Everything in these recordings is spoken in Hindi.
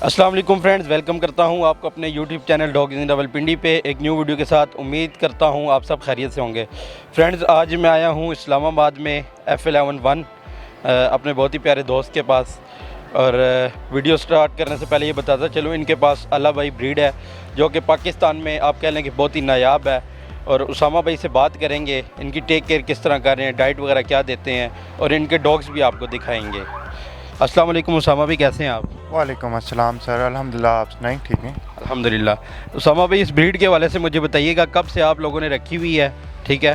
अस्सलाम वालेकुम फ्रेंड्स, वेलकम करता हूं आपको अपने यूट्यूब चैनल डॉग्स इन रावलपिंडी पे एक न्यू वीडियो के साथ। उम्मीद करता हूं आप सब खैरियत से होंगे। फ्रेंड्स, आज मैं आया हूं इस्लामाबाद में F11 अपने बहुत ही प्यारे दोस्त के पास। और वीडियो स्टार्ट करने से पहले ये बताता चलूँ, इनके पास अला भाई ब्रीड है जो कि पाकिस्तान में आप कह लें कि बहुत ही नायाब है। और उसामा भाई से बात करेंगे, इनकी टेक केयर किस तरह कर रहे हैं, डाइट वगैरह क्या देते हैं, और इनके डॉग्स भी आपको दिखाएंगे। अस्सलाम वालेकुम उसामा भाई, कैसे हैं आप? वालेकुम अस्सलाम सर, अल्हम्दुलिल्लाह। आप सुनाएं? ठीक है अल्हम्दुलिल्लाह। उसामा भाई, इस ब्रीड के हवाले से मुझे बताइएगा, कब से आप लोगों ने रखी हुई है? ठीक है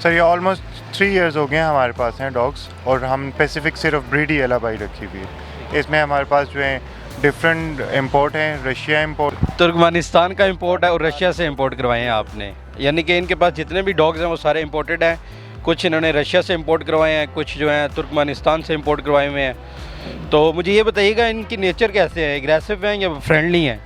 सर, ये ऑलमोस्ट 3 इयर्स हो गए हैं हमारे पास हैं डॉग्स, और हम पैसिफिक सिर्फ ब्रीड ही अला भाई रखी हुई है। इसमें हमारे पास जो है डिफरेंट इंपोर्ट हैं, रशिया इंपोर्ट, तुर्कमेनिस्तान का इंपोर्ट है और रशिया से इंपोर्ट करवाए हैं आपने, यानी कि इनके पास जितने भी डॉग्स हैं वो सारे इंपोर्टेड हैं। कुछ इन्होंने रशिया से इंपोर्ट करवाए हैं, कुछ जो हैं तुर्कमेनिस्तान से इंपोर्ट करवाए हुए हैं। तो मुझे ये बताइएगा, इनकी नेचर कैसे है, एग्रेसिव हैं या फ्रेंडली हैं?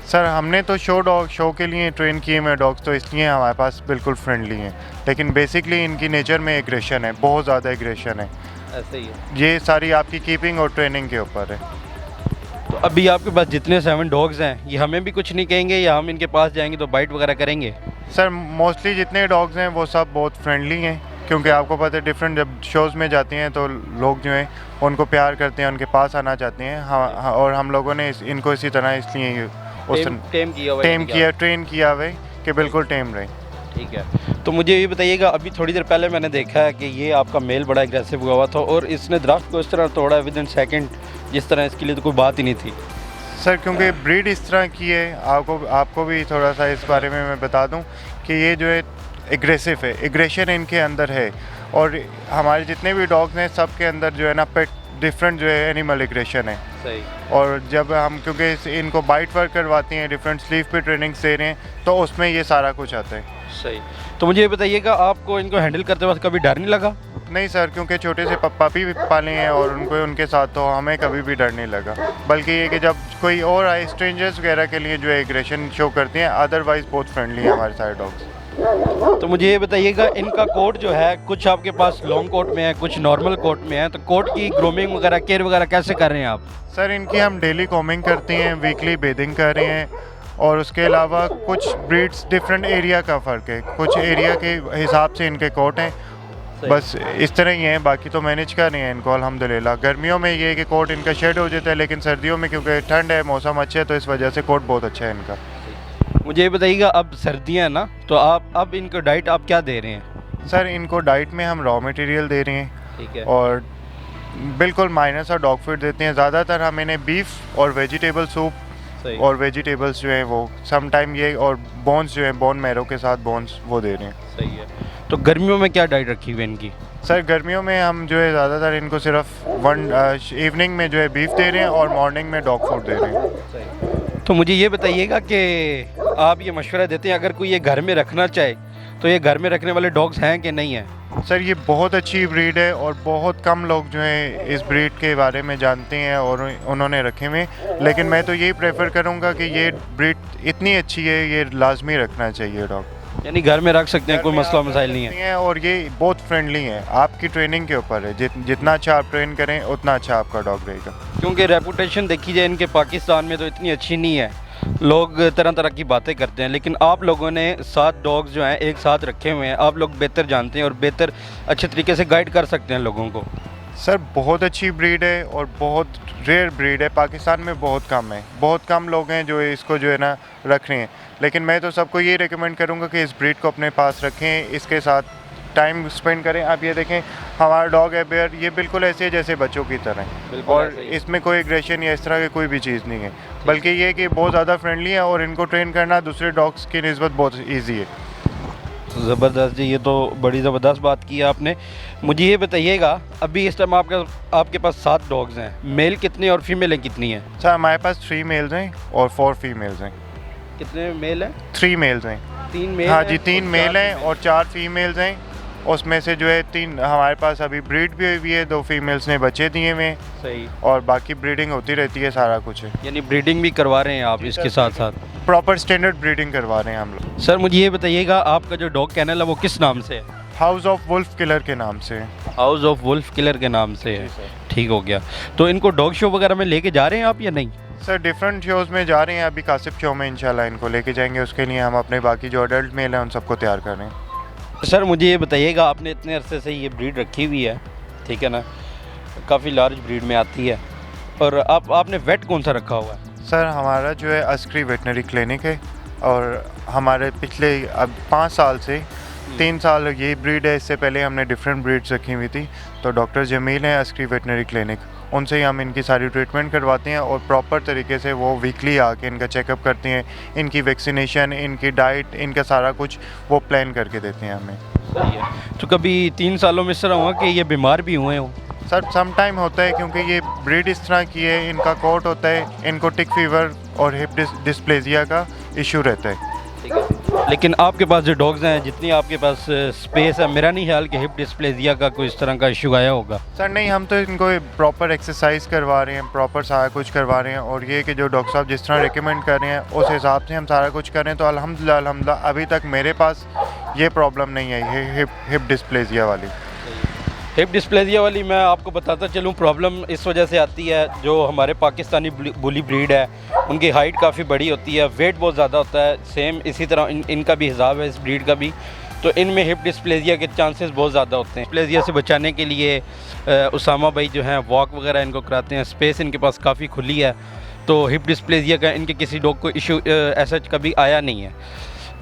सर हमने तो शो के लिए ट्रेन किए हुए डॉग्स, तो इसलिए हमारे पास बिल्कुल फ्रेंडली हैं। लेकिन बेसिकली इनकी नेचर में एग्रेशन है, बहुत ज़्यादा एग्रेशन है। ऐसे ही है। ये सारी आपकी कीपिंग और ट्रेनिंग के ऊपर है। तो अभी आपके पास जितने 7 डॉग्स हैं, ये हमें भी कुछ नहीं कहेंगे या हम इनके पास जाएंगे तो बाइट वगैरह करेंगे? सर मोस्टली जितने डॉग्स हैं वो सब बहुत फ्रेंडली हैं, क्योंकि आपको पता है डिफरेंट जब शोज़ में जाती हैं तो लोग जो हैं उनको प्यार करते हैं, उनके पास आना चाहते हैं। हाँ, और हम लोगों ने इनको इसी तरह इसलिए टेम किया, ट्रेन किया हुआ है कि बिल्कुल टेम रहे। ठीक है। तो मुझे ये बताइएगा, अभी थोड़ी देर पहले मैंने देखा है कि ये आपका मेल बड़ा एग्रेसिव हुआ था और इसने दरख्त को इस तरह तोड़ा विद इन सेकेंड, जिस तरह इसके लिए तो कोई बात ही नहीं थी। सर क्योंकि ब्रीड इस तरह की है, आपको भी थोड़ा सा इस बारे में मैं बता दूं कि ये जो है एग्रेसिव है, एग्रेशन इनके अंदर है। और हमारे जितने भी डॉग्स हैं सब के अंदर जो है ना पेट डिफरेंट जो है एनिमल एग्रेशन है। सही। और जब हम क्योंकि इनको बाइट वर्क करवाते हैं, डिफरेंट स्लीव पे ट्रेनिंग्स दे रहे हैं, तो उसमें ये सारा कुछ आता है। सही। तो मुझे ये बताइएगा, आपको इनको हैंडल करते वक्त कभी डर नहीं लगा? नहीं सर, क्योंकि छोटे से पपी भी पाले हैं और उनके साथ तो हमें कभी भी डर नहीं लगा। बल्कि ये कि जब कोई और आए स्ट्रेंजर्स वगैरह के लिए जो है एग्रेशन शो करते हैं, अदरवाइज बहुत फ्रेंडली है हमारे सारे डॉग्स। तो मुझे ये बताइएगा, इनका कोट जो है, कुछ आपके पास लॉन्ग कोट में है, कुछ नॉर्मल कोट में है, तो कोट की ग्रूमिंग वगैरह, केयर वगैरह कैसे कर रहे हैं आप? सर इनकी हम डेली कॉमिंग करते हैं, वीकली बेदिंग कर रहे हैं, और उसके अलावा कुछ ब्रीड्स डिफरेंट एरिया का फ़र्क है, कुछ एरिया के हिसाब से इनके कोट हैं। बस इस तरह ही हैं, बाकी तो मैनेज कर रहे हैं इनको अल्हम्दुलिल्लाह। गर्मियों में ये है कि कोट इनका शेड हो जाता है, लेकिन सर्दियों में क्योंकि ठंड है, मौसम अच्छा है, तो इस वजह से कोट बहुत अच्छा है इनका। मुझे ये बताइएगा, अब सर्दियाँ हैं ना, तो आप अब इनको डाइट आप क्या दे रहे हैं? सर इनको डाइट में हम रॉ मटेरियल दे रहे हैं। ठीक है। और बिल्कुल माइनर सा डॉग फूड देते हैं। ज़्यादातर हम इन्हें बीफ और वेजिटेबल सूप और वेजिटेबल्स जो हैं वो सम टाइम ये, और बोन्स जो हैं, बोन मैरो के साथ बोन्स वो दे रहे हैं। सही है। तो गर्मियों में क्या डाइट रखी हुई है इनकी? सर गर्मियों में हम जो है ज़्यादातर इनको सिर्फ इवनिंग में जो है बीफ दे रहे हैं और मॉर्निंग में डॉग फूड दे रहे हैं। सही। तो मुझे ये बताइएगा कि आप ये मशवरा देते हैं, अगर कोई ये घर में रखना चाहे तो ये घर में रखने वाले डॉग्स हैं कि नहीं हैं? सर ये बहुत अच्छी ब्रीड है और बहुत कम लोग जो हैं इस ब्रीड के बारे में जानते हैं और उन्होंने रखे हुए, लेकिन मैं तो यही प्रेफर करूंगा कि ये ब्रीड इतनी अच्छी है, ये लाजमी रखना चाहिए डॉग। यानी घर में रख सकते हैं, कोई मसला मसाइल नहीं है। और ये बहुत फ्रेंडली है, आपकी ट्रेनिंग के ऊपर है, जितना अच्छा आप ट्रेन करें उतना अच्छा आपका डॉग रहेगा। क्योंकि रेपुटेशन देखी जाए इनके पाकिस्तान में तो इतनी अच्छी नहीं है, लोग तरह तरह की बातें करते हैं, लेकिन आप लोगों ने 7 डॉग्स जो हैं एक साथ रखे हुए हैं, आप लोग बेहतर जानते हैं और बेहतर अच्छे तरीके से गाइड कर सकते हैं लोगों को। सर बहुत अच्छी ब्रीड है और बहुत रेयर ब्रीड है, पाकिस्तान में बहुत कम है, बहुत कम लोग हैं जो इसको जो है ना रख रहे हैं। लेकिन मैं तो सबको ये रेकमेंड करूँगा कि इस ब्रीड को अपने पास रखें, इसके साथ टाइम स्पेंड करें। आप ये देखें, हमारा डॉग है बेयर, ये बिल्कुल ऐसे है जैसे बच्चों की तरह है, और इसमें कोई एग्रेशन या इस तरह की कोई भी चीज़ नहीं है, बल्कि ये कि बहुत ज़्यादा फ्रेंडली है और इनको ट्रेन करना दूसरे डॉग्स की निस्बत बहुत ईजी है। ज़बरदस्त जी, ये तो बड़ी ज़बरदस्त बात की है आपने। मुझे ये बताइएगा, अभी इस टाइम आपके पास 7 डॉग्स हैं, मेल कितने और फीमेलें कितनी हैं? सर हमारे पास 3 मेल्स हैं और 4 फीमेल्स हैं। कितने मेल हैं? 3 मेल्स हैं। 3 मेल? हाँ जी, 3 मेल हैं और 4 फीमेल्स हैं। उसमें से जो है 3 हमारे पास अभी ब्रीड भी हुई है, 2 फीमेल्स ने बच्चे दिए हुए हैं। सही। और बाकी ब्रीडिंग होती रहती है, सारा कुछ है। यानी ब्रीडिंग भी करवा रहे हैं आप इसके साथ साथ? प्रॉपर स्टैंडर्ड ब्रीडिंग करवा रहे हैं हम लोग। सर मुझे ये बताइएगा, आपका जो डॉग कैनल है वो किस नाम से है? हाउस ऑफ वुल्फ किलर के नाम से। हाउस ऑफ वुल्फ किलर के नाम से है। ठीक हो गया। तो इनको डॉग शो वगैरह में लेके जा रहे हैं आप या नहीं? सर डिफरेंट शोज़ में जा रहे हैं, अभी कासिफ शो में इंशाल्लाह इनको लेके जाएंगे, उसके लिए हम अपने बाकी जो अडल्ट मेल हैं उन सबको तैयार कर रहे हैं। सर मुझे ये बताइएगा, आपने इतने अरसे से ये ब्रीड रखी हुई है, ठीक है ना, काफ़ी लार्ज ब्रीड में आती है, और आपने वेट कौन सा रखा हुआ है? सर हमारा जो है अस्करी वेटनरी क्लिनिक है, और हमारे पिछले अब 5 साल से 3 साल ये ब्रीड है, इससे पहले हमने डिफरेंट ब्रीड्स रखी हुई थी। तो डॉक्टर जमील हैं अस्करी वेटनरी क्लिनिक, उनसे ही हम इनकी सारी ट्रीटमेंट करवाते हैं, और प्रॉपर तरीके से वो वीकली आके इनका चेकअप करते हैं, इनकी वैक्सीनेशन, इनकी डाइट, इनका सारा कुछ वो प्लान करके देते हैं हमें। सही है। तो कभी 3 सालों में इस तरह हुआ कि ये बीमार भी हुए हों? सर सम टाइम होता है, क्योंकि ये ब्रीड इस तरह की है, इनका कोट होता है, इनको टिक फीवर और हिप डिस्प्लेजिया का इशू रहता है। ठीक है, लेकिन आपके पास जो डॉग्स हैं, जितनी आपके पास स्पेस है, मेरा नहीं ख्याल कि हिप डिस्प्लेजिया का कोई इस तरह का इशू आया होगा। सर नहीं, हम तो इनको प्रॉपर एक्सरसाइज करवा रहे हैं, प्रॉपर सारा कुछ करवा रहे हैं, और ये कि जो डॉक्टर साहब जिस तरह रिकमेंड कर रहे हैं उस हिसाब से हम सारा कुछ कर रहे हैं। तो अल्हम्दुलिल्लाह अभी तक मेरे पास ये प्रॉब्लम नहीं आई है हिप डिस्प्लेजिया वाली। हिप डिस्प्लेजिया वाली मैं आपको बताता चलूँ, प्रॉब्लम इस वजह से आती है, जो हमारे पाकिस्तानी बुली ब्रीड है उनकी हाइट काफ़ी बड़ी होती है, वेट बहुत ज़्यादा होता है, सेम इसी तरह इनका भी हिसाब है इस ब्रीड का भी, तो इनमें हिप डिस्प्लेजिया के चांसेस बहुत ज़्यादा होते हैं। डिस्प्लेजिया से बचाने के लिए उसामा भाई जो हैं वॉक वगैरह इनको कराते हैं, स्पेस इनके पास काफ़ी खुली है, तो हिप डिस्प्लेजिया का इनके किसी डॉग को इशू ऐसा कभी आया नहीं है।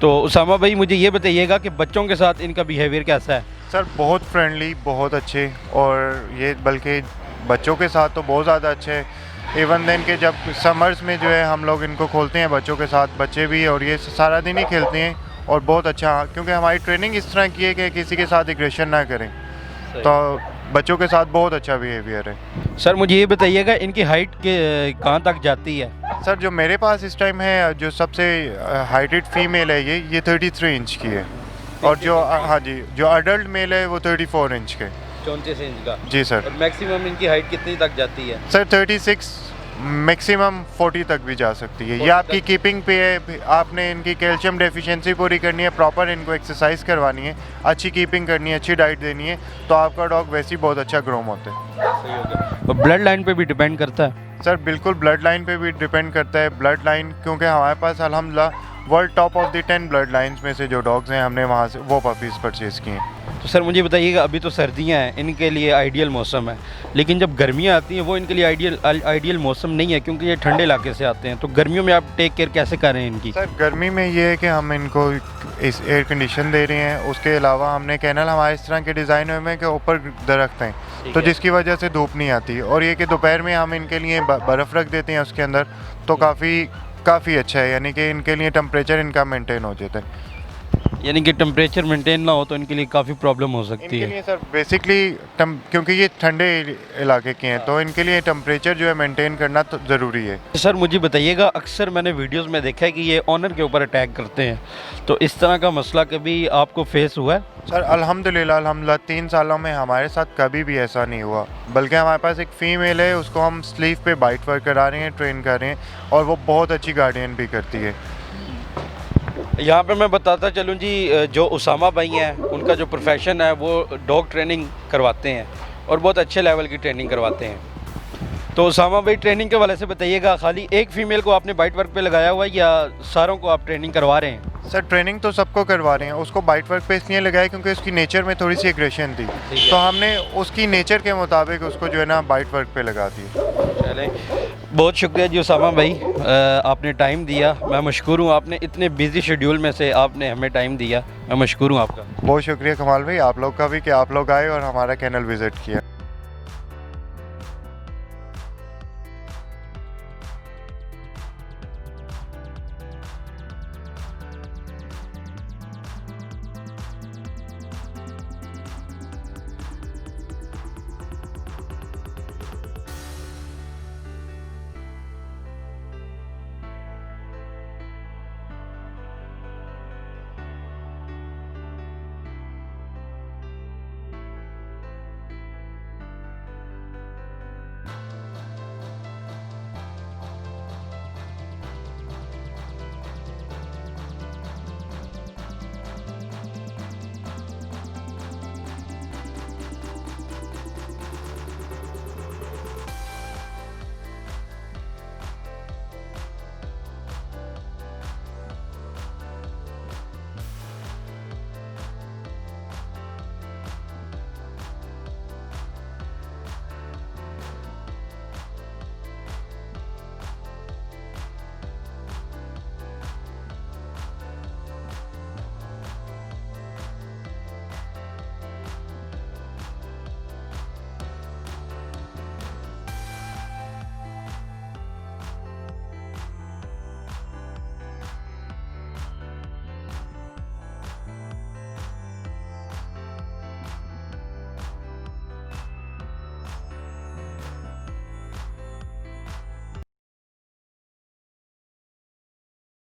तो उसामा भाई मुझे ये बताइएगा कि बच्चों के साथ इनका बिहेवियर कैसा है? सर बहुत फ्रेंडली, बहुत अच्छे, और ये बल्कि बच्चों के साथ तो बहुत ज़्यादा अच्छे है। इवन देन के जब समर्स में जो है हम लोग इनको खोलते हैं बच्चों के साथ, बच्चे भी और ये सारा दिन ही खेलते हैं, और बहुत अच्छा, क्योंकि हमारी ट्रेनिंग इस तरह की है कि किसी के साथ एग्रेशन ना करें, तो बच्चों के साथ बहुत अच्छा बिहेवियर है। सर मुझे ये बताइएगा, इनकी हाइट के कहाँ तक जाती है? सर जो मेरे पास इस टाइम है, जो सबसे हाइटेड फीमेल है ये 33 इंच की है, और जो हाँ जी जो अडल्ट मेल है वो 34 इंच के। 34 इंच का? जी सर। और मैक्सिमम इनकी हाइट कितनी तक जाती है? सर 36, मैक्सिमम 40 तक भी जा सकती है। ये आपकी कीपिंग पे है, आपने इनकी कैल्शियम डेफिशिएंसी पूरी करनी है, प्रॉपर इनको एक्सरसाइज करवानी है, अच्छी कीपिंग करनी है, अच्छी डाइट देनी है, तो आपका डॉग वैसे ही बहुत अच्छा ग्रोम होता है। सही हो गया। और ब्लड लाइन पे भी डिपेंड करता है? सर बिल्कुल ब्लड लाइन पे भी डिपेंड करता है। ब्लड लाइन, क्योंकि हमारे पास अल्हम्दुलिल्लाह world top of the 10 blood lines में से जो डॉग्स हैं हमने वहाँ से वो पपीज़ परचेज़ किए हैं। तो सर मुझे बताइएगा, अभी तो सर्दियां हैं, इनके लिए आइडियल मौसम है, लेकिन जब गर्मियां आती हैं वो इनके लिए आइडियल मौसम नहीं है, क्योंकि ये ठंडे इलाके से आते हैं। तो गर्मियों में आप टेक केयर कैसे कर रहे हैं इनकी? सर गर्मी में ये है कि हम इनको इस एयर कंडीशन दे रहे हैं, उसके अलावा हमने कैनल हमारे इस तरह के डिज़ाइन हुए हैं कि ऊपर दरख्त हैं, तो जिसकी वजह से धूप नहीं आती, और ये कि दोपहर में हम इनके लिए बर्फ़ रख देते हैं उसके अंदर, तो काफ़ी अच्छा है, यानी कि इनके लिए टेम्परेचर इनका मेंटेन हो जाता है। यानी कि टेम्परेचर मेंटेन ना हो तो इनके लिए काफ़ी प्रॉब्लम हो सकती इनके है। लिए सर बेसिकली क्योंकि ये ठंडे इलाके के हैं, तो इनके लिए टेम्परेचर जो है मेंटेन करना तो ज़रूरी है। सर मुझे बताइएगा, अक्सर मैंने वीडियोस में देखा है कि ये ऑनर के ऊपर अटैक करते हैं, तो इस तरह का मसला कभी आपको फेस हुआ है? सर अल्हम्दुलिल्लाह 3 सालों में हमारे साथ कभी भी ऐसा नहीं हुआ, बल्कि हमारे पास एक फ़ीमेल है, उसको हम स्लीव पे बाइट वर्क करा रहे हैं, ट्रेन कर रहे हैं, और वो बहुत अच्छी गार्डियन भी करती है। यहाँ पे मैं बताता चलूँ जी, जो उसामा भाई हैं उनका जो प्रोफेशन है वो डॉग ट्रेनिंग करवाते हैं, और बहुत अच्छे लेवल की ट्रेनिंग करवाते हैं। तो उसामा भाई ट्रेनिंग के वाले से बताइएगा, खाली एक फ़ीमेल को आपने बाइट वर्क पे लगाया हुआ है या सारों को आप ट्रेनिंग करवा रहे हैं? सर ट्रेनिंग तो सबको करवा रहे हैं, उसको बाइट वर्क पे इसलिए लगाया क्योंकि उसकी नेचर में थोड़ी सी एग्रेशन थी, तो हमने उसकी नेचर के मुताबिक उसको जो है ना बाइट वर्क पे लगा दी। चलें, बहुत शुक्रिया जी उसामा भाई, आपने टाइम दिया, मैं मशकूर हूँ, आपने इतने बिजी शेड्यूल में से आपने हमें टाइम दिया, मैं मशकूर हूँ आपका। बहुत शुक्रिया कमाल भाई आप लोग का भी कि आप लोग आए और हमारा कैनल विज़िट किया।